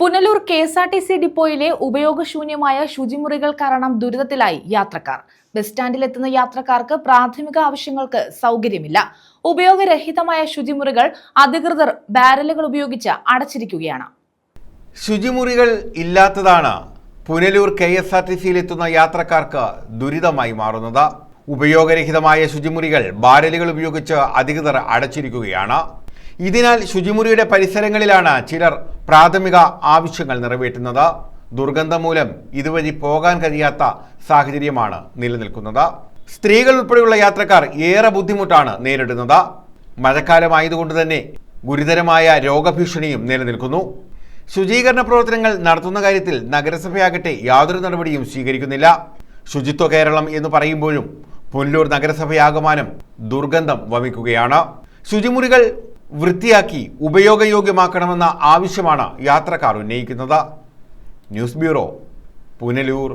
Punalur KSRTC ഡിപ്പോയിലെ ഉപയോഗശൂന്യമായ ശുചിമുറികൾ കാരണം ദുരിതത്തിലായി യാത്രക്കാർ. ബസ് സ്റ്റാൻഡിലെത്തുന്ന യാത്രക്കാർക്ക് പ്രാഥമിക ആവശ്യങ്ങൾക്ക് സൗകര്യമില്ല. ഉപയോഗരഹിതമായ ശുചിമുറികൾ അധികൃതർ ബാരലുകൾ ഉപയോഗിച്ച് അടച്ചിരിക്കുകയാണ്. ശുചിമുറികൾ ഇല്ലാത്തതാണ് പുനലൂർ കെ.എസ്.ആർ.ടി.സിയിലെത്തുന്ന യാത്രക്കാർക്ക് ദുരിതമായി മാറുന്നത്. ഉപയോഗരഹിതമായ ശുചിമുറികൾ ബാരലുകൾ ഉപയോഗിച്ച് അധികൃതർ അടച്ചിരിക്കുകയാണ്. ഇതിനാൽ ശുചിമുറിയുടെ പരിസരങ്ങളിലാണ് ചിലർ പ്രാഥമിക ആവശ്യങ്ങൾ നിറവേറ്റുന്നത്. ദുർഗന്ധം മൂലം ഇതുവഴി പോകാൻ കഴിയാത്ത സാഹചര്യമാണ് നിലനിൽക്കുന്നത്. സ്ത്രീകൾ ഉൾപ്പെടെയുള്ള യാത്രക്കാർ ഏറെ ബുദ്ധിമുട്ടാണ് നേരിടുന്നത്. മഴക്കാലമായതുകൊണ്ട് തന്നെ ഗുരുതരമായ രോഗഭീഷണിയും നിലനിൽക്കുന്നു. ശുചീകരണ പ്രവർത്തനങ്ങൾ നടത്തുന്ന കാര്യത്തിൽ നഗരസഭയാകട്ടെ യാതൊരു നടപടിയും സ്വീകരിക്കുന്നില്ല. ശുചിത്വ കേരളം എന്ന് പറയുമ്പോഴും പുനലൂർ നഗരസഭയാകമാനം ദുർഗന്ധം വമിക്കുകയാണ്. ശുചിമുറികൾ വൃത്തിയാക്കി ഉപയോഗയോഗ്യമാക്കണമെന്ന ആവശ്യമാണ് യാത്രക്കാർ ഉന്നയിക്കുന്നത്. News bureau, Punalur.